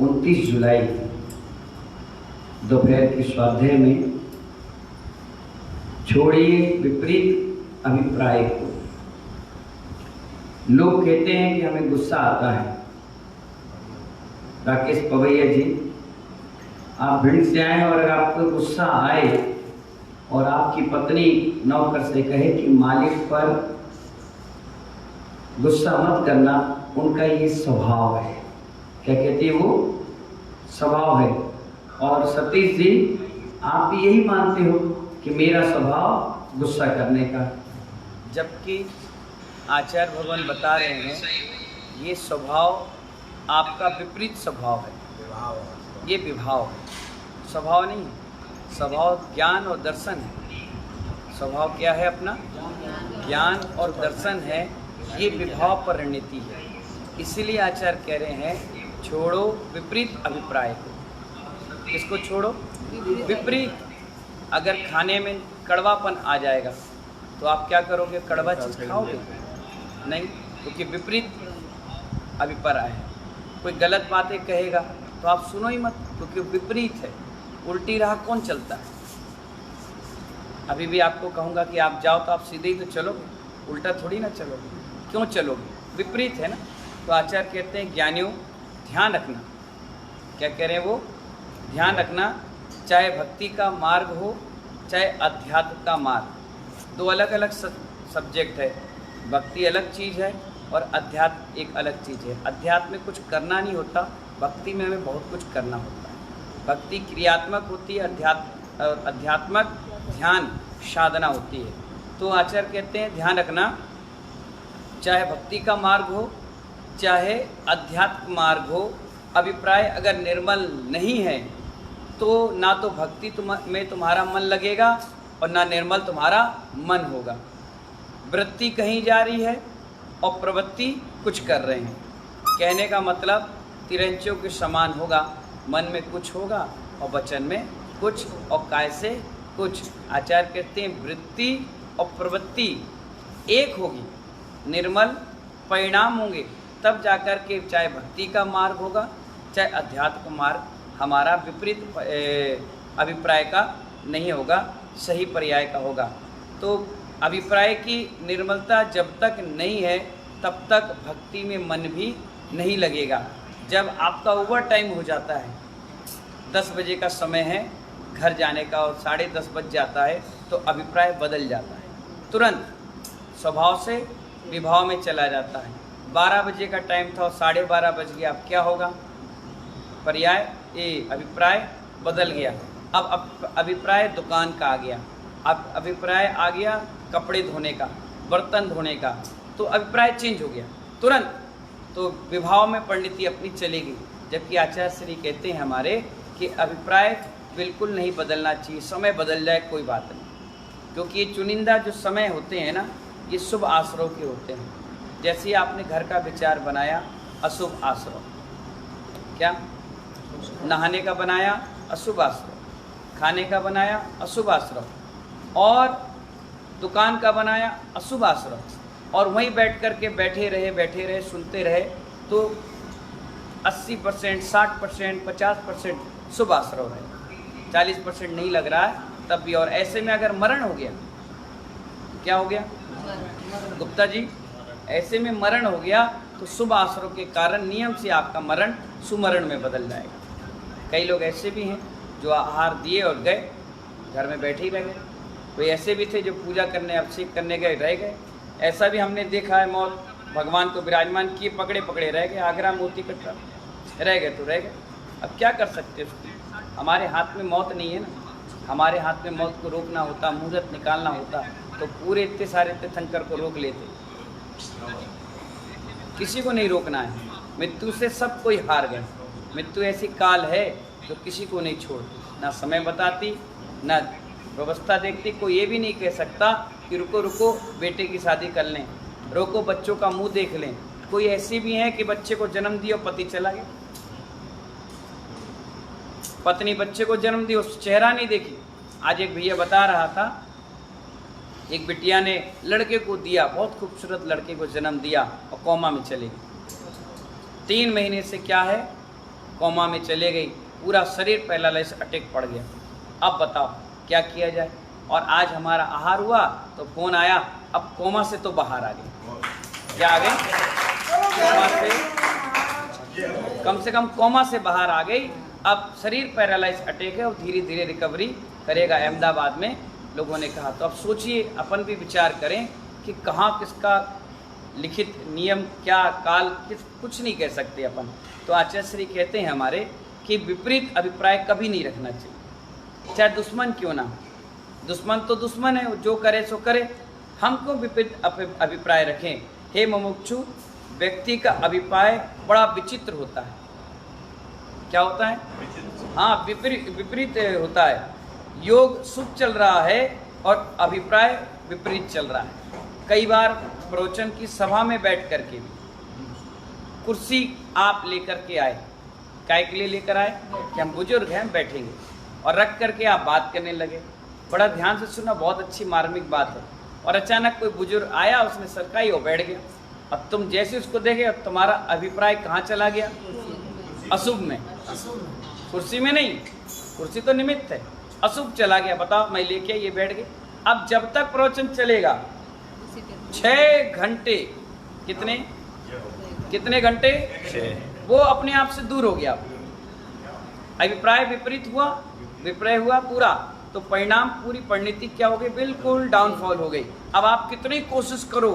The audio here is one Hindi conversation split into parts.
29 जुलाई दोपहर के स्वाध्याय में छोड़िए विपरीत अभिप्राय को। लोग कहते हैं कि हमें गुस्सा आता है। राकेश पवैया जी, आप भिंड से आए और अगर आपको गुस्सा आए और आपकी पत्नी नौकर से कहे कि मालिक पर गुस्सा मत करना, उनका ये स्वभाव है। क्या कहती है वो? स्वभाव है। और सतीश जी, आप भी यही मानते हो कि मेरा स्वभाव गुस्सा करने का, जबकि आचार्य भगवान बता रहे हैं ये स्वभाव आपका विपरीत स्वभाव है। ये विभाव है, स्वभाव नहीं है। स्वभाव ज्ञान और दर्शन है। स्वभाव क्या है? अपना ज्ञान और दर्शन है। ये विभाव परिणति है। इसीलिए आचार्य कह रहे हैं छोड़ो विपरीत अभिप्राय को। किसको छोड़ो? विपरीत। अगर खाने में कड़वापन आ जाएगा तो आप क्या करोगे? कड़वा चीज खाओगे नहीं, क्योंकि विपरीत अभिप्राय है। कोई गलत बातें कहेगा तो आप सुनो ही मत, क्योंकि विपरीत है। उल्टी राह कौन चलता है? अभी भी आपको कहूँगा कि आप जाओ तो आप सीधे ही तो चलोगे, उल्टा थोड़ी ना चलोगे। क्यों चलोगे? विपरीत है ना। तो आचार्य कहते हैं ज्ञानियों ध्यान रखना। क्या कह रहे हैं वो? ध्यान रखना, चाहे भक्ति का मार्ग हो चाहे अध्यात्म का मार्ग। दो अलग अलग सब्जेक्ट है। भक्ति अलग चीज़ है और अध्यात्म एक अलग चीज़ है। अध्यात्म में कुछ करना नहीं होता, भक्ति में हमें बहुत कुछ करना होता है। भक्ति क्रियात्मक होती है, अध्यात्मक ध्यान साधना होती है। तो आचार्य कहते हैं ध्यान रखना, चाहे भक्ति का मार्ग हो चाहे अध्यात्म मार्ग हो, अभिप्राय अगर निर्मल नहीं है तो ना तो भक्ति में तुम्हारा मन लगेगा और ना निर्मल तुम्हारा मन होगा। वृत्ति कहीं जा रही है और प्रवृत्ति कुछ कर रहे हैं। कहने का मतलब तिरंचियों के समान होगा। मन में कुछ होगा और वचन में कुछ और काय से कुछ। आचार्य कहते हैं वृत्ति और प्रवृत्ति एक होगी, निर्मल परिणाम होंगे, तब जाकर के चाहे भक्ति का मार्ग होगा चाहे अध्यात्म का मार्ग हमारा विपरीत अभिप्राय का नहीं होगा, सही पर्याय का होगा। तो अभिप्राय की निर्मलता जब तक नहीं है तब तक भक्ति में मन भी नहीं लगेगा। जब आपका ओवर टाइम हो जाता है, 10 बजे का समय है घर जाने का और 10:30 बज जाता है, तो अभिप्राय बदल जाता है। तुरंत स्वभाव से विभाव में चला जाता है। 12 बजे का टाइम था और 12:30 बज गया, अब क्या होगा? पर्याय अभिप्राय बदल गया। अब अभिप्राय दुकान का आ गया, अब अभिप्राय आ गया कपड़े धोने का, बर्तन धोने का, तो अभिप्राय चेंज हो गया तुरंत। तो विभाव में परिणति अपनी चलेगी। जबकि आचार्य श्री कहते हैं हमारे कि अभिप्राय बिल्कुल नहीं बदलना चाहिए। समय बदल जाए कोई बात नहीं, क्योंकि ये चुनिंदा जो समय होते हैं ना, ये शुभ आश्रव के होते हैं। जैसे ही आपने घर का विचार बनाया, अशुभ आश्रव। क्या? नहाने का बनाया, अशुभ आश्रव। खाने का बनाया, अशुभ आश्रव। और दुकान का बनाया, अशुभ आश्रव। और वहीं बैठ कर के बैठे रहे सुनते रहे, तो 80%, 60%, 50% शुभ आश्रव है, 40% नहीं लग रहा है तब भी। और ऐसे में अगर मरण हो गया, क्या हो गया गुप्ता जी? ऐसे में मरण हो गया तो शुभ आश्रव के कारण नियम से आपका मरण सुमरण में बदल जाएगा। कई लोग ऐसे भी हैं जो आहार दिए और गए, घर में बैठे ही रह गए। कोई ऐसे भी थे जो पूजा करने अभिषेक करने गए, रह गए। ऐसा भी हमने देखा है। मौत भगवान को विराजमान किए, पकड़े पकड़े रह गए। आगरा मोती कटरा रह गए तो रह गए। अब क्या कर सकते उसको? हमारे हाथ में मौत नहीं है ना। हमारे हाथ में मौत को रोकना होता, मुहूर्त निकालना होता, तो पूरे इतने सारे तीर्थंकर को रोक लेते। किसी को नहीं रोकना है। मृत्यु से सब कोई हार गए। मृत्यु ऐसी काल है जो किसी को नहीं छोड़ती, ना समय बताती ना व्यवस्था देखती। कोई ये भी नहीं कह सकता कि रुको रुको बेटे की शादी कर लें, रोको बच्चों का मुंह देख लें। कोई ऐसी भी है कि बच्चे को जन्म दिया और पति चला गया, पत्नी बच्चे को जन्म दी, उस चेहरा नहीं देखी। आज एक भैया बता रहा था, एक बिटिया ने लड़के को दिया, बहुत खूबसूरत लड़के को जन्म दिया और कोमा में चले गई। 3 महीने से क्या है, कोमा में चले गई, पूरा शरीर पैरालाइज अटैक पड़ गया। अब बताओ क्या किया जाए। और आज हमारा आहार हुआ तो फोन आया, अब कोमा से तो बाहर आ गए। क्या आ गए? कोमा से, कम से कम कोमा से बाहर आ गई। अब शरीर पैरालाइज अटैक है और धीरे धीरे रिकवरी करेगा। अहमदाबाद में लोगों ने कहा। तो अब सोचिए, अपन भी विचार करें कि कहाँ किसका लिखित नियम, क्या काल, कुछ नहीं कह सकते अपन। तो आचार्य श्री कहते हैं हमारे कि विपरीत अभिप्राय कभी नहीं रखना चाहिए, चाहे दुश्मन क्यों ना। दुश्मन तो दुश्मन है, जो करे सो करे, हमको विपरीत अभिप्राय रखें। हे मुमुक्षु, व्यक्ति का अभिप्राय बड़ा विचित्र होता है। क्या होता है? हाँ, विपरीत होता है। योग शुभ चल रहा है और अभिप्राय विपरीत चल रहा है। कई बार प्रवचन की सभा में बैठ करके भी कुर्सी आप लेकर के आए, काय के लिए लेकर आए कि हम बुजुर्ग हैं बैठेंगे, और रख करके आप बात करने लगे। बड़ा ध्यान से सुना, बहुत अच्छी मार्मिक बात है। और अचानक कोई बुजुर्ग आया, उसने सरकाई और बैठ गया। अब तुम जैसे उसको देखे, अब तुम्हारा अभिप्राय कहाँ चला गया? अशुभ में। कुर्सी में नहीं, कुर्सी तो निमित्त है, अशुभ चला गया। बताओ, मैं लेके ये बैठ गए। अब जब तक प्रवचन चलेगा 6 घंटे, कितने घंटे? 6। वो अपने आप से दूर हो गया। अभिप्राय विपरीत हुआ, विपर्य हुआ पूरा, तो परिणाम, पूरी परिणति क्या हो गई? बिल्कुल डाउनफॉल हो गई। अब आप कितनी कोशिश करो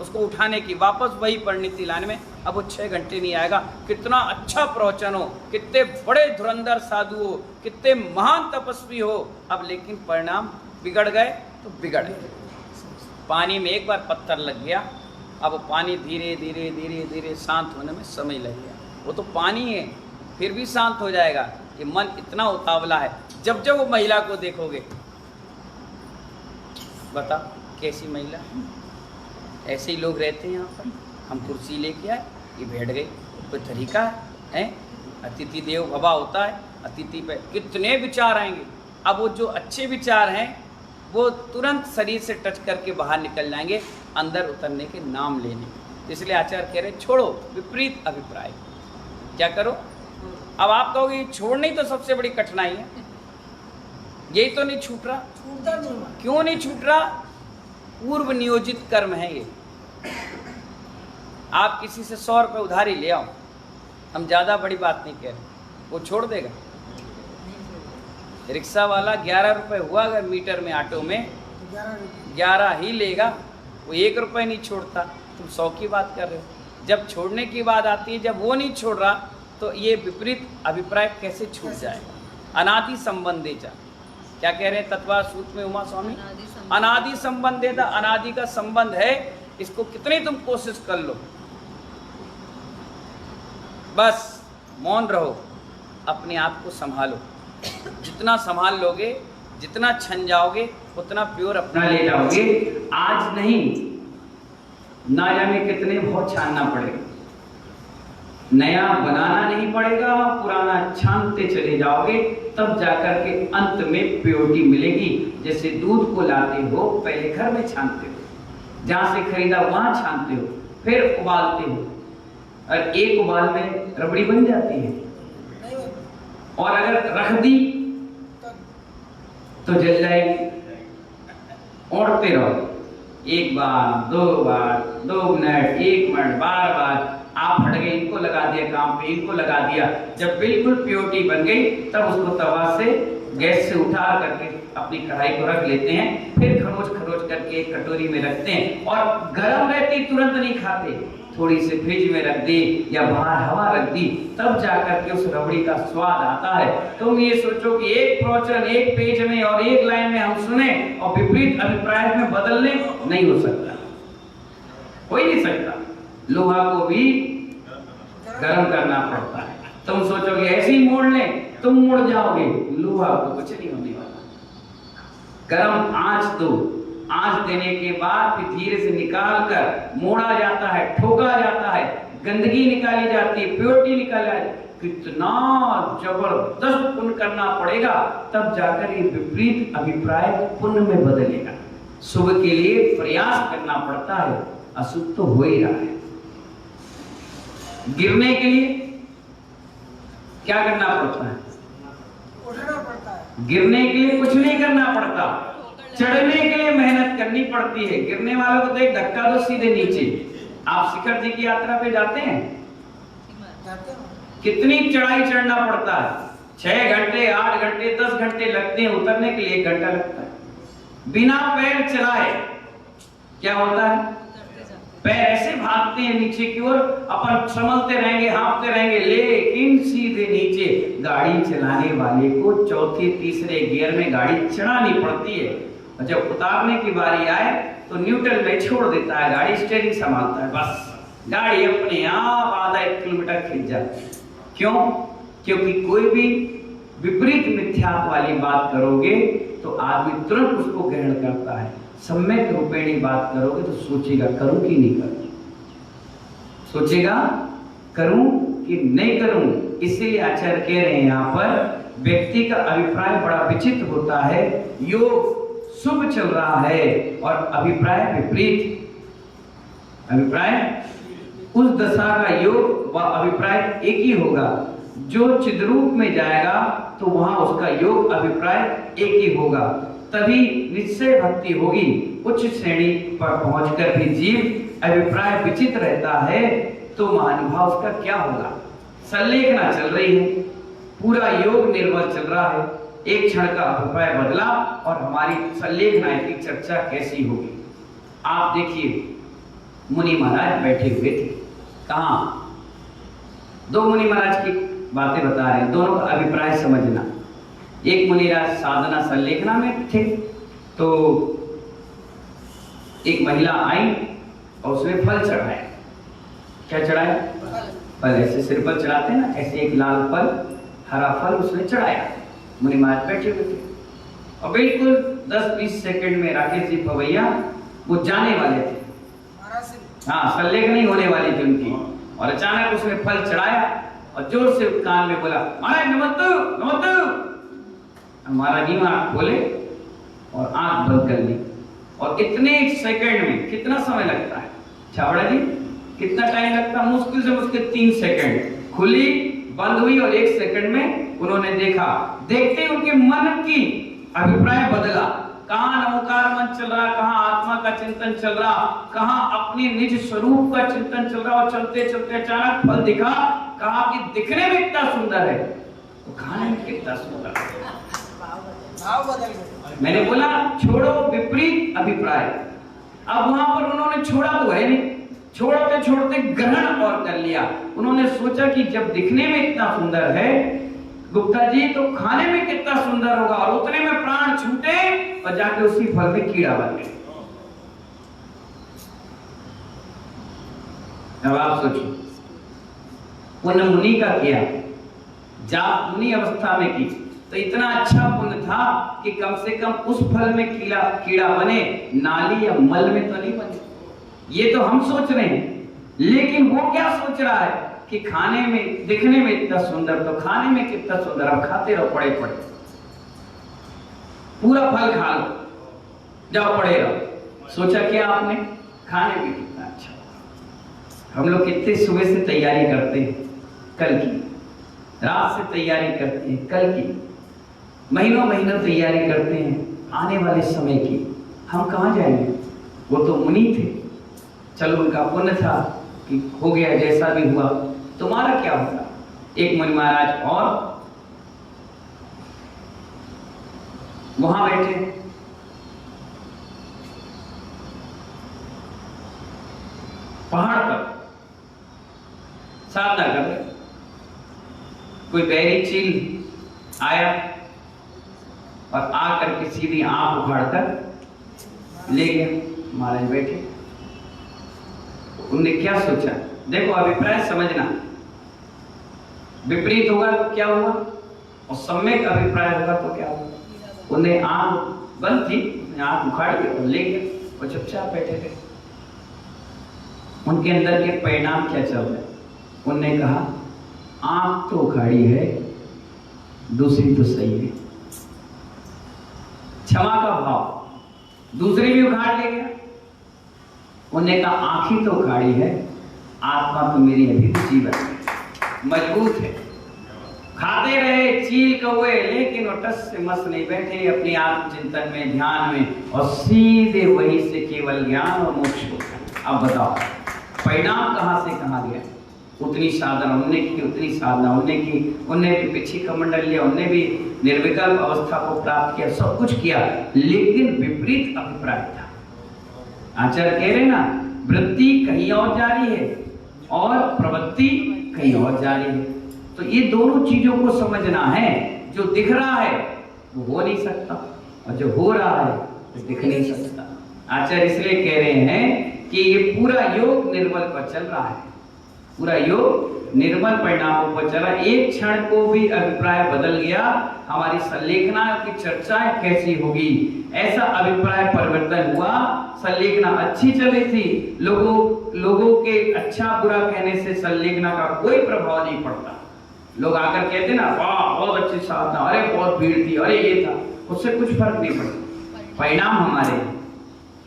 उसको उठाने की, वापस वही परिणति लाने में, अब वो 6 घंटे नहीं आएगा। कितना अच्छा प्रवचन हो, कितने बड़े धुरंधर साधु हो, कितने महान तपस्वी हो, अब लेकिन परिणाम बिगड़ गए तो बिगड़ गए। पानी में एक बार पत्थर लग गया, अब वो पानी धीरे धीरे धीरे धीरे शांत होने में समय लग गया। वो तो पानी है, फिर भी शांत हो जाएगा। ये मन इतना उतावला है। जब जब वो महिला को देखोगे, बता कैसी महिला, ऐसे ही लोग रहते हैं यहाँ पर। हम कुर्सी लेके आए, ये बैठ गई, कोई तरीका है? अतिथि देव भवा होता है। अतिथि पे कितने विचार आएंगे। अब वो जो अच्छे विचार हैं वो तुरंत शरीर से टच करके बाहर निकल जाएंगे, अंदर उतरने के नाम लेने। इसलिए आचार्य कह रहे छोड़ो विपरीत अभिप्राय। क्या करो? अब आप कहोगे छोड़नी तो सबसे बड़ी कठिनाई है, यही तो नहीं छूट रहा। क्यों नहीं छूट रहा? पूर्व नियोजित कर्म है ये। आप किसी से 100 रुपये उधारी ले आओ, हम ज़्यादा बड़ी बात नहीं कह रहे, वो छोड़ देगा? रिक्शा वाला 11 रुपये हुआ अगर मीटर में, ऑटो में 11 ही लेगा, वो 1 रुपये नहीं छोड़ता। तुम 100 की बात कर रहे हो। जब छोड़ने की बात आती है, जब वो नहीं छोड़ रहा, तो ये विपरीत अभिप्राय कैसे छूट जाएगा? अनादि संबंधे जा, क्या कह रहे हैं तत्वा सूत्र में उमा स्वामी? अनादि संबंधे था, अनादि का संबंध है। इसको कितनी तुम कोशिश कर लो, बस मौन रहो, अपने आप को संभालो। जितना संभाल लोगे, जितना छन जाओगे, उतना प्योर अपना ले जाओगे। आज नहीं, ना जाने कितने बहुत छानना पड़ेगा। नया बनाना नहीं पड़ेगा, पुराना छानते चले जाओगे, तब जाकर के अंत में प्योरिटी मिलेगी। जैसे दूध को लाते हो, पहले घर में छानते हो, जहां से खरीदा वहां छानते हो, फिर उबालते हो, और एक उबाल में रबड़ी बन जाती है। और अगर रख दी तो जल जाएगी। ओढ़ते रहो, 1 बार, 2 बार, 2 मिनट, 1 मिनट, बार आप हट गए, इनको लगा दिया काम पे, इनको लगा दिया। जब बिल्कुल प्योरिटी बन गई, तब उसको तवा से, गैस से उठा करके अपनी कढ़ाई को रख लेते हैं, फिर खरोच करके एक कटोरी में रखते हैं। और गर्म रहती तुरंत नहीं खाते, थोड़ी सी फ्रिज में रख दी या बाहर हवा रख दी, तब जाकर के उस रबड़ी का स्वाद आता है। तुम ये सोचो कि एक प्रवचन, एक पेज में और एक लाइन में हम सुने और विपरीत अभिप्राय में बदलने, नहीं हो सकता, हो ही नहीं सकता। लोहा को भी गर्म करना पड़ता है। तुम सोचोगे ऐसे ही मोड़ लें, तुम मुड़ जाओगे, लोहा को कुछ नहीं होने वाला। गर्म आंच दो, आंच देने के बाद फिर धीरे से निकाल कर मोड़ा जाता है, ठोका जाता है, गंदगी निकाली जाती है, प्योरिटी निकाली जाती है। कितना जबरदस्त पुण्य करना पड़ेगा, तब जाकर ये विपरीत अभिप्राय पुण्य में बदलेगा। शुभ के लिए प्रयास करना पड़ता है, अशुभ तो हो ही रहा है। गिरने के लिए क्या करना पड़ता है? उठना पड़ता है। गिरने के लिए कुछ नहीं करना पड़ता, चढ़ने के लिए मेहनत करनी पड़ती है। गिरने वालों को तो एक धक्का दो सीधे नीचे। आप शिखर जी की यात्रा पे जाते हैं, कितनी चढ़ाई चढ़ना पड़ता है, 6 घंटे 8 घंटे 10 घंटे लगते हैं, उतरने के लिए 1 घंटा लगता है। बिना पैर चलाए क्या होता है? पैर ऐसे भागते हैं नीचे की ओर, अपन संभलते रहेंगे, हाँफते रहेंगे, लेकिन सीधे नीचे। गाड़ी चलाने वाले को चौथे तीसरे गियर में गाड़ी चढ़ानी पड़ती है, और जब उतारने की बारी आए तो न्यूट्रल में छोड़ देता है गाड़ी, स्टीयरिंग संभालता है, बस गाड़ी अपने आप आधा 1 किलोमीटर खिंच जाती है। क्यों? क्योंकि कोई भी विपरीत मिथ्यात्व वाली बात करोगे तो आदमी तुरंत उसको ग्रहण करता है। सम्यक रूपेणी बात करोगे तो सोचेगा करूं कि नहीं करूं, सोचेगा करूं कि नहीं करूं। इसलिए आचार्य कह रहे हैं यहाँ पर व्यक्ति का अभिप्राय बड़ा विचित्र होता है। योग शुभ चल रहा है और अभिप्राय विपरीत, अभिप्राय उस दशा का योग व अभिप्राय एक ही होगा। जो चिद्रूप में जाएगा तो वहां उसका योग अभिप्राय एक ही होगा, तभी निश्चय भक्ति होगी। उच्च श्रेणी पर पहुंचकर भी जीव अभिप्राय विचित्र रहता है तो महानुभाव उसका क्या होगा? संलेखना चल रही है, पूरा योग निर्मल चल रहा है, एक क्षण का अभिप्राय बदला और हमारी संलेखना की चर्चा कैसी होगी? आप देखिए, मुनि महाराज बैठे हुए थे, कहां? 2 मुनि महाराज की बातें बता रहे हैं, दोनों का अभिप्राय समझना। एक मुनिराज साधना संलेखना में थे, तो एक महिला आई और उसने फल चढ़ाया। क्या चढ़ाया? फल। ऐसे सिर पर चढ़ाते हैं ना, ऐसे एक लाल फल, हरा फल उसने चढ़ाया। मुनि महाराज बैठे हुए थे और बिल्कुल 10-20 सेकंड में राकेश जी पवैया वो जाने वाले थे, हाँ संलेख नहीं होने वाली थी उनकी, और अचानक उसने फल चढ़ाया और जोर से कान में बोला, महाराज नमस्ते नमस्ते। हमारा जी आंख खोले और आंख बंद कर ली, और इतने सेकंड में कितना समय लगता है छाबड़ा जी? कितना टाइम लगता? मुश्किल से मुश्किल 3 सेकंड। खुली, बंद हुई और 1 सेकंड में उन्होंने देखा। देखते ही उनके मन की अभिप्राय बदला। कहाँ नमोकार मन चल रहा, कहाँ आत्मा का चिंतन चल रहा, कहाँ अपने निज स्वरूप का चिंतन चल रहा, और चलते चलते अचानक फल दिखा। कहा कि दिखने में इतना सुंदर है तो खाने में कितना सुंदर है। मैंने बोला छोड़ो विपरीत अभिप्राय। अब वहां पर उन्होंने छोड़ा तो है नहीं, छोड़ते छोड़ते ग्रहण और कर लिया। उन्होंने सोचा कि जब दिखने में इतना सुंदर है गुप्ता जी, तो खाने में कितना सुंदर होगा, और उतने में प्राण छूटे और जाके उसी फल में कीड़ा बन गए। अब आप सोचिए, पुण्य मुनि का किया, जाप मुनि अवस्था में की तो इतना अच्छा पुण्य था कि कम से कम उस फल में कीड़ा बने, नाली या मल में तो नहीं बने। ये तो हम सोच रहे हैं, लेकिन वो क्या सोच रहा है कि खाने में दिखने में इतना सुंदर तो खाने में कितना सुंदर, अब खाते रहो पड़े पड़े, पूरा फल खा लो, जाओ पड़े रहो। सोचा क्या आपने? खाने में कितना अच्छा। हम लोग कितने सुबह से तैयारी करते हैं कल की, रात से तैयारी करते हैं कल की, महीनों महीनों तैयारी करते हैं आने वाले समय की। हम कहाँ जाएंगे? वो तो मुनि थे, चलो उनका पुण्य था कि हो गया, जैसा भी हुआ। तुम्हारा क्या होगा? एक मुनि महाराज और वहां बैठे, पहाड़ पर साधना कर रहे। कोई बहरी चील आया और आकर के सीधी आंख उखाड़कर ले गया। महाराज बैठे, उनने क्या सोचा? देखो अभिप्राय समझना, विपरीत होगा तो क्या हुआ और सम्यक अभिप्राय होगा तो क्या हुआ। उन्हें आंख बंद थी, आंख उखाड़ के और ले गया और चुपचाप बैठे थे। उनके अंदर के परिणाम क्या चल रहे? उनने कहा आंख तो उखाड़ी है, दूसरी तो सही है। क्षमा का भाव, दूसरी भी उखाड़ ले गया। उन्होंने कहा आंख ही तो उखाड़ी है, आत्मा तो मेरी अभी भी जीवन है, मजबूत है, खाते रहे चील कौए, लेकिन वो टस से मस नहीं बैठे अपने आत्मचिंतन में, ध्यान में, और सीधे वही से केवल ज्ञान और मोक्ष होता। अब बताओ परिणाम कहां से कहां गया? उतनी साधना उनने की, उतनी साधना उनने की, उनने भी पिछी कमंडल लिया, उनने भी निर्विकल्प अवस्था को प्राप्त किया, सब कुछ किया, लेकिन विपरीत अभिप्राय था। आचार्य कह रहे ना, वृत्ति कहीं और जारी है और प्रवृत्ति कहीं और जारी है। तो ये दोनों चीजों को समझना है। जो दिख रहा है वो हो नहीं सकता, और जो हो रहा है वो दिख नहीं सकता। आचार्य इसलिए कह रहे हैं कि ये पूरा योग निर्मल पर चल रहा है, पूरा योग निर्मल परिणामों पर चला। एक क्षण को भी अभिप्राय बदल गया, हमारी संलेखना की चर्चाएं कैसी होगी, ऐसा अभिप्राय परिवर्तन हुआ। संलेखना अच्छी चली थी, लोगों के अच्छा बुरा कहने से संलेखना का कोई प्रभाव नहीं पड़ता। लोग आकर कहते ना, वाह बहुत अच्छी साधना, अरे बहुत भीड़ थी, अरे ये था, उससे कुछ फर्क नहीं पड़ता। परिणाम हमारे,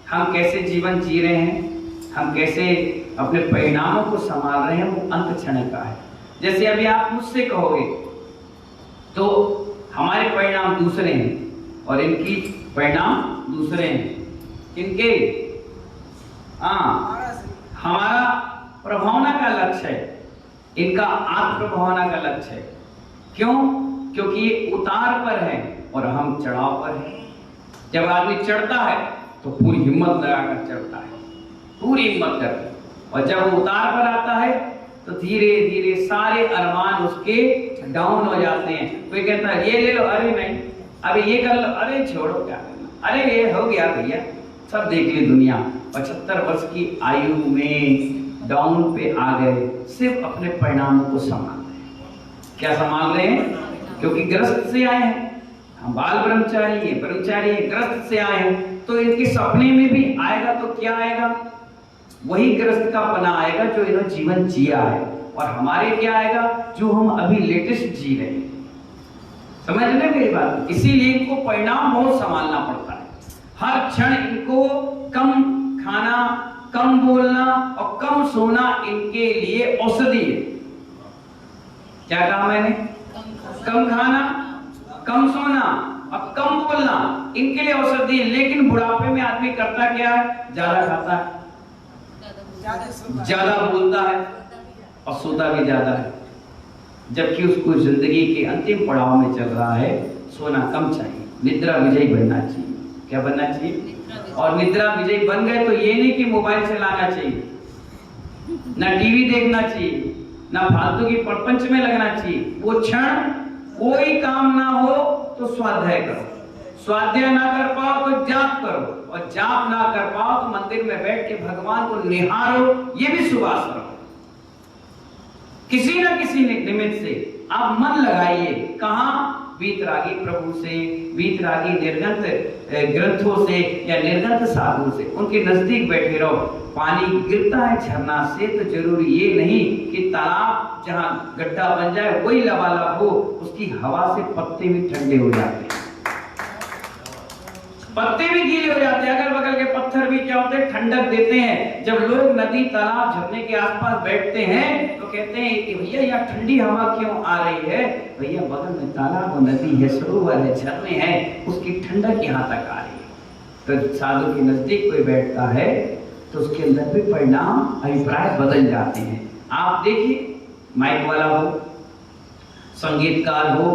हम कैसे जीवन जी रहे हैं, हम कैसे अपने परिणामों को संभाल रहे हैं, वो अंत क्षण का है। जैसे अभी आप मुझसे कहोगे तो हमारे परिणाम दूसरे हैं और इनकी परिणाम दूसरे हैं। इनके हमारा प्रभावना का लक्ष्य है, इनका आत्म प्रभावना का लक्ष्य है। क्यों? क्योंकि ये उतार पर है और हम चढ़ाव पर हैं। जब आदमी चढ़ता है तो पूरी हिम्मत लगाकर चढ़ता है, पूरी हिम्मत करके, और जब वो उतार पर आता है तो धीरे धीरे सारे अरमान उसके डाउन हो जाते हैं। कोई कहता है ये ले लो, अरे नहीं, अरे ये कर लो, अरे छोड़ो क्या करना, अरे ये हो गया भैया, सब देख ली दुनिया। 75 वर्ष की आयु में डाउन पे आ गए, सिर्फ अपने परिणामों को संभाल रहे हैं। क्या संभाल रहे हैं? क्योंकि ग्रस्त से आए हैं, हम बाल ब्रह्मचारी ग्रस्त से आए हैं, तो इनके सपने में भी आएगा तो क्या आएगा? वही ग्रस्त का पना आएगा जो इन्होंने जीवन जिया है, और हमारे क्या आएगा? जो हम अभी लेटेस्ट जी रहे हैं। समझ रहे मेरी बात? इसीलिए इनको परिणाम बहुत संभालना पड़ता है। हर क्षण इनको कम खाना, कम बोलना और कम सोना इनके लिए औषधि है। क्या कहा मैंने? कम खाना, कम सोना और कम बोलना इनके लिए औषधि है। लेकिन बुढ़ापे में आदमी करता क्या है? ज्यादा खाता है, ज्यादा बोलता है और सोता भी ज्यादा है, जबकि उसको जिंदगी के अंतिम पड़ाव में चल रहा है। सोना कम चाहिए, निद्रा विजयी बनना चाहिए। क्या बनना चाहिए? और निद्रा विजयी बन गए तो ये नहीं कि मोबाइल चलाना चाहिए, ना टीवी देखना चाहिए, ना फालतू की प्रपंच में लगना चाहिए। वो क्षण कोई काम ना हो तो स्वाध्याय करो, स्वाध्याय ना कर पाओ तो जाप करो, और जाप ना कर पाओ तो मंदिर में बैठ के भगवान को निहारो, ये भी सुभाष रहो। किसी न किसी निमित्त से आप मन लगाइए। कहां? वीतरागी प्रभु से, वीतरागी निर्गंत ग्रंथों से या निर्गंत साधु से, उनके नजदीक बैठे रहो। पानी गिरता है झरना से तो जरूरी ये नहीं कि तालाब जहां गड्ढा बन जाए वही लबालब हो, उसकी हवा से पत्ते भी ठंडे हो जाते हैं, पत्ते भी गीले हो जाते हैं, अगल बगल के पत्थर भी क्या होते हैं? ठंडक देते हैं। जब लोग नदी, तालाब, झरने के आसपास बैठते हैं तो कहते हैं कि भैया यहाँ ठंडी हवा क्यों आ रही है? भैया बगल में तालाब और नदी है, सरोवर है, झरने हैं, उसकी ठंडक यहाँ तक आ रही है। तो साधु के नजदीक कोई बैठता है तो उसके अंदर भी परिणाम, अभिप्राय बदल जाते हैं। आप देखिए, माइक वाला हो, संगीतकार हो,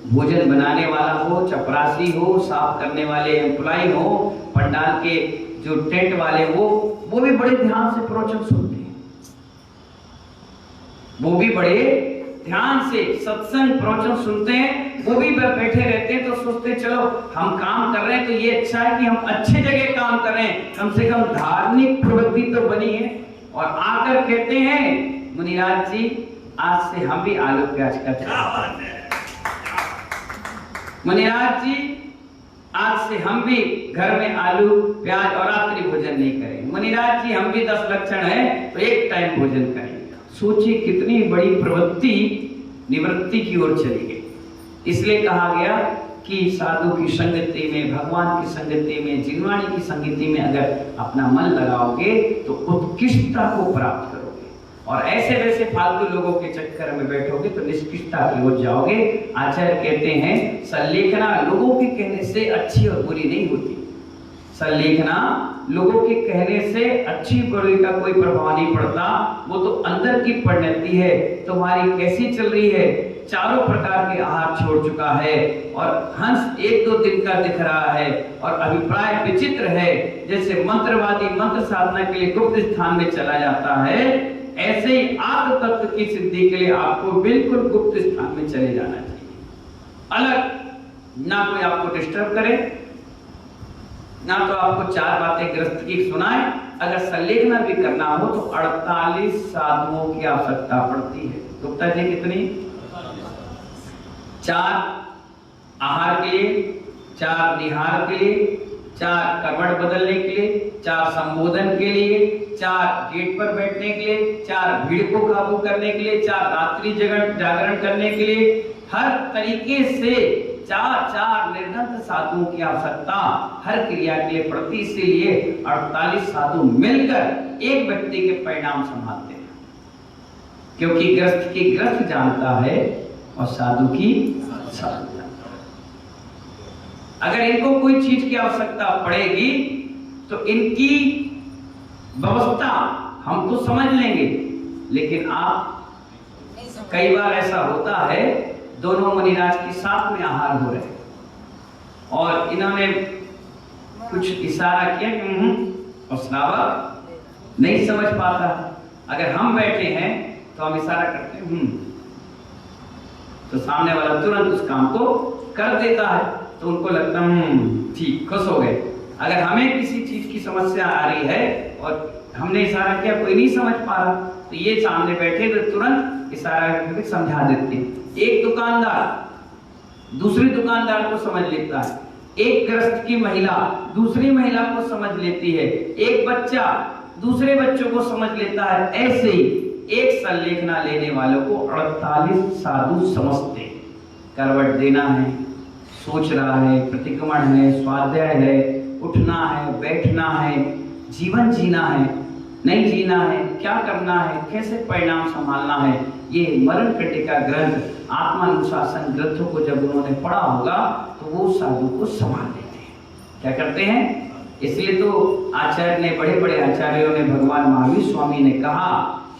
भोजन बनाने वाला हो, चपरासी हो, साफ करने वाले एम्प्लॉय हो, पंडाल के जो टेंट वाले वो भी बड़े ध्यान से प्रवचन सुनते हैं, वो भी बड़े ध्यान से सत्संग प्रवचन सुनते हैं। वो भी बैठे रहते हैं तो सोचते चलो हम काम कर रहे हैं तो ये अच्छा है कि हम अच्छे जगह काम कर रहे हैं, कम से कम धार्मिक प्रवृत्ति तो बनी है। और आकर कहते हैं मुनिराज जी आज से हम भी आलू प्याज का खाते हैं। मुनिराज जी आज से हम भी घर में आलू प्याज और रात्रि भोजन नहीं करेंगे। मुनिराज जी हम भी 10 लक्षण है तो एक टाइम भोजन करेंगे। सोचिए कितनी बड़ी प्रवृत्ति निवृत्ति की ओर चली गई। इसलिए कहा गया कि साधु की संगति में, भगवान की संगति में, जिनवाणी की संगति में अगर अपना मन लगाओगे तो उत्कृष्टता को प्राप्त करोगे। और ऐसे वैसे फालतू लोगों के चक्कर में बैठोगे तो निष्कृष्टता की ओर जाओगे। आचार्य कहते हैं संलेखना लोगों के कहने से अच्छी और बुरी नहीं होती। संलेखना लोगों के कहने से अच्छी बुरी का कोई प्रभाव नहीं पड़ता, वो तो अंदर की परिणति है। तुम्हारी कैसी चल रही है? चारों प्रकार के आहार छोड़ चुका है और हंस 1-2 दिन का दिख रहा है और अभिप्राय विचित्र है। जैसे मंत्रवादी मंत्र साधना के लिए गुप्त स्थान में चला जाता है, ऐसे ही आत्म तत्व की सिद्धि के लिए आपको बिल्कुल गुप्त स्थान में चले जाना चाहिए। अलग ना कोई आपको डिस्टर्ब करे, ना तो आपको 4 बातें गृहस्थ की सुनाए। अगर संलेखना भी करना हो तो 48 साधुओं की आवश्यकता पड़ती है। गुप्ता जी कितनी? 4 आहार के लिए, 4 निहार के लिए, 4 करवट बदलने के लिए, 4 संबोधन के लिए, 4 गेट पर बैठने के लिए, 4 भीड़ को काबू करने के लिए, 4 रात्रि जागरण करने के लिए, हर तरीके से 4 निर्गंत साधुओं की आवश्यकता हर क्रिया के लिए पड़ती। इसीलिए 48 साधु मिलकर एक व्यक्ति के परिणाम संभालते हैं, क्योंकि ग्रस्त की ग्रस्त जानता है और साधु की साधु जानता है। अगर इनको कोई चीज की आवश्यकता पड़ेगी तो इनकी व्यवस्था हम तो समझ लेंगे, लेकिन आप कई बार ऐसा होता है दोनों मुनिराज के साथ में आहार हो रहे और इन्होंने कुछ इशारा किया और श्रावक नहीं समझ पाता। अगर हम बैठे हैं तो हम इशारा करते हैं तो सामने वाला तुरंत उस काम को कर देता है, तो उनको लगता है ठीक, खुश हो गए। अगर हमें किसी चीज की समस्या आ रही है और हमने इशारा किया, कोई नहीं समझ पा रहा, तो ये सामने बैठे तो तुरंत इशारा करके समझा देते हैं। एक दुकानदार दूसरे दुकानदार को समझ लेता है, एक गृहस्थ की महिला दूसरी महिला को समझ लेती है, एक बच्चा दूसरे बच्चों को समझ लेता है। ऐसे ही एक संलेखना लेने वालों को 48 साधु समझते। करवट देना है, सोच रहा है, प्रतिक्रमण है, स्वाध्याय है, उठना है, बैठना है, जीवन जीना है, नहीं जीना है, क्या करना है, कैसे परिणाम संभालना है, ये मरण कटिका ग्रंथ आत्मानुशासन ग्रंथों को जब उन्होंने पढ़ा होगा तो वो साधु को संभाल लेते हैं। क्या करते हैं? इसलिए तो आचार्य ने, बड़े बड़े आचार्यों ने, भगवान महावीर स्वामी ने कहा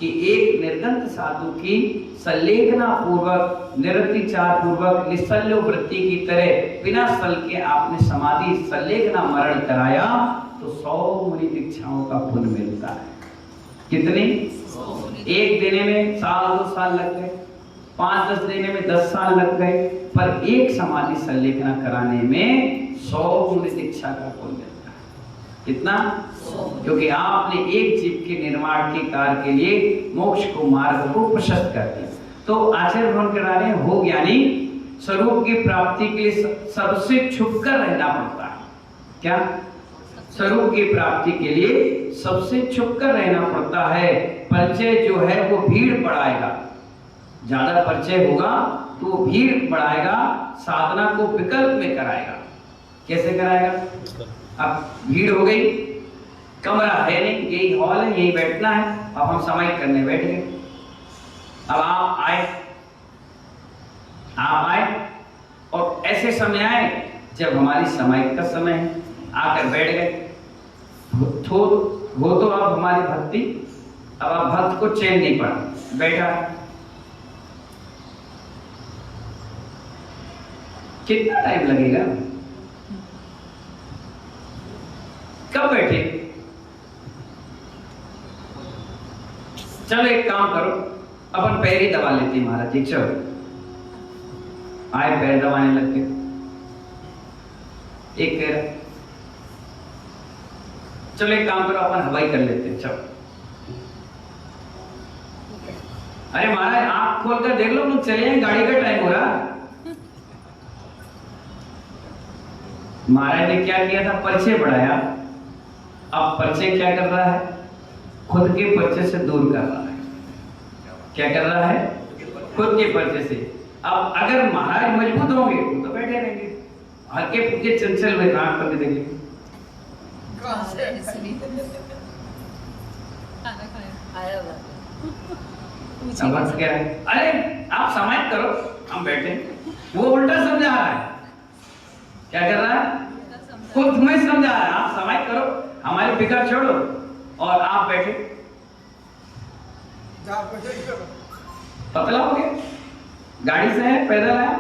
कि एक निर्गंत साधु की संलेखना पूर्वक, निरतिचार पूर्वक, निश्चल्य वृत्ति की तरह बिना सल के आपने समाधि संलेखना मरण कराया तो 100 मुनि दीक्षाओं का पुण्य मिलता है। कितनी? एक देने में 1-2 साल लग गए, 5-10 देने में 10 साल लग गए, पर एक समाधि संलेखना कराने में 100 मुनि दीक्षा का पुण्य मिलता है। कितना? क्योंकि आपने एक जीव के निर्माण के कार्य के लिए मोक्ष को, मार्ग को प्रशस्त कर दिया। तो आचार्य भगवान करा रहे हैं, हो ज्ञानी स्वरूप की प्राप्ति के लिए सबसे छुपकर रहना पड़ता है। क्या? स्वरूप की प्राप्ति के लिए सबसे छुपकर रहना पड़ता है। परिचय जो है वो भीड़ बढ़ाएगा, ज्यादा परिचय होगा तो भीड़ बढ़ाएगा, साधना को विकल्प में कराएगा। कैसे कराएगा? अब भीड़ हो गई, कमरा है नहीं, यही हॉल है, यही बैठना है, अब हम समाई करने बैठ गए। अब आप आए और ऐसे समय आए जब हमारी समाई का समय है, आकर बैठ गए। हो तो अब हमारी भक्ति, अब आप भक्त को चैन नहीं पड़ा, बैठा। कितना टाइम लगेगा? कब बैठे? चलो एक काम करो, अपन पैर ही दबा लेते हैं महाराज जी। चलो आए, पैर दबाने लग गए, एक पैर। चलो एक काम करो, अपन हवाई कर लेते हैं। चलो, अरे महाराज आंख खोलकर देख लो, लोग चले हैं, गाड़ी का टाइम हो रहा। महाराज ने क्या किया था? परिचय बढ़ाया। अब परिचय क्या कर रहा है? खुद के परिचय से दूर कर रहा है। क्या कर रहा है? खुद के परिचय से। अब अगर महाराज मजबूत होंगे तो बैठे रहेंगे, हल्के फुल्के चंचल हुए आंख करके देखेंगे। अब भक्त कह रहा है अरे आप समाप्त करो, हम बैठे। वो उल्टा समझा रहा है। क्या कर रहा है? खुद तुम्हें समझा रहा है, आप समाप्त करो, हमारी फिक्र छोड़ो और आप बैठे। पतला हो गया, गाड़ी से है, पैदल आया,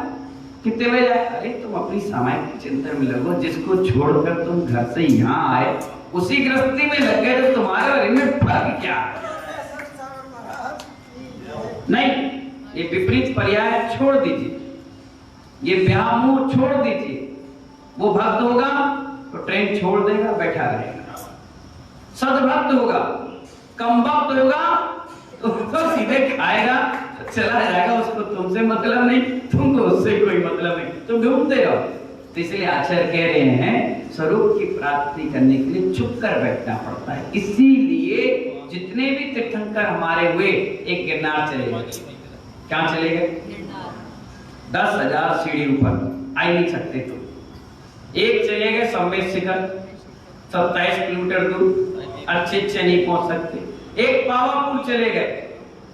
कितने बजे आए? अरे तुम अपनी समय की चिंता में लगो, जिसको छोड़कर तुम घर से यहाँ आए उसी गृहस्थी में लग गए, तो तुम्हारे और इनमें फर्क क्या? नहीं, ये विपरीत पर्याय छोड़ दीजिए, ये व्यामोह छोड़ दीजिए। वो भक्त होगा तो ट्रेन छोड़ देगा, बैठा रहेगा। सद्भक्त होगा, कम भक्त होगा तो सीधे खाएगा, चला जाएगा, उसको तुमसे मतलब नहीं, तुमको उससे कोई मतलब नहीं, तुम ढूंढते रहो। तो इसलिए आचार्य कह रहे हैं स्वरूप की प्राप्ति करने के लिए चुप कर बैठना पड़ता है। इसीलिए जितने भी तीर्थंकर हमारे हुए, एक गिरनार चले गए। क्या चले गए? 10,000 सीढ़ी ऊपर, आ ही नहीं सकते तुम। एक चले गए संवेद शिखर, 27 किलोमीटर दूर, अच्छे नहीं पहुंच सकते। एक पावापुर चले गए,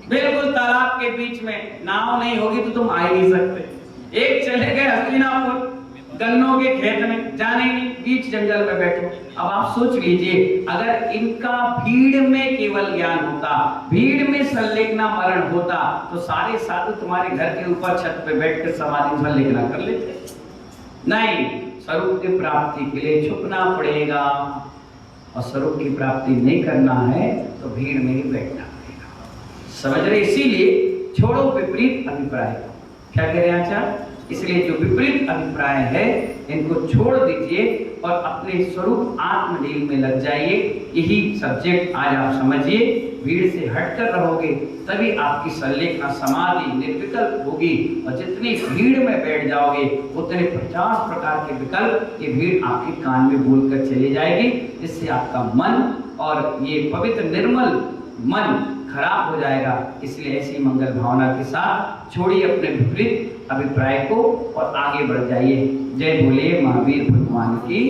बिल्कुल तालाब के बीच में, नाव नहीं होगी तो तुम आ ही नहीं सकते। एक चले गए हस्तिनापुर, गन्नों के खेत में, जाने नहीं, बीच जंगल में बैठो। अब आप सोच लीजिए, अगर इनका भीड़ में केवल ज्ञान होता, भीड़ में संलेखना मरण होता, तो सारे साधु तुम्हारे घर के ऊपर छत पे बैठकर समाधि संलेखना कर लेते। नहीं, स्वरूप की प्राप्ति के लिए छुपना पड़ेगा, और स्वरूप की प्राप्ति नहीं करना है तो भीड़ में ही बैठना पड़ेगा। समझ रहे? इसीलिए छोड़ो विपरीत अभिप्राय। क्या कह रहे हैं आचार्य? इसलिए जो विपरीत अभिप्राय है इनको छोड़ दीजिए और अपने स्वरूप आत्मलील में लग जाइए। यही सब्जेक्ट आज आप समझिए। भीड़ से हटकर रहोगे तभी आपकी संलेखना समाधि निर्विकल्प होगी, और जितनी भीड़ में बैठ जाओगे उतने 50 प्रकार के विकल्प ये भीड़ आपके कान में बोलकर चली जाएगी। इससे आपका मन और ये पवित्र निर्मल मन खराब हो जाएगा। इसलिए ऐसी मंगल भावना के साथ छोड़िए अपने विपरीत अभिप्राय को और आगे बढ़ जाइए। जय बोले महावीर भगवान की।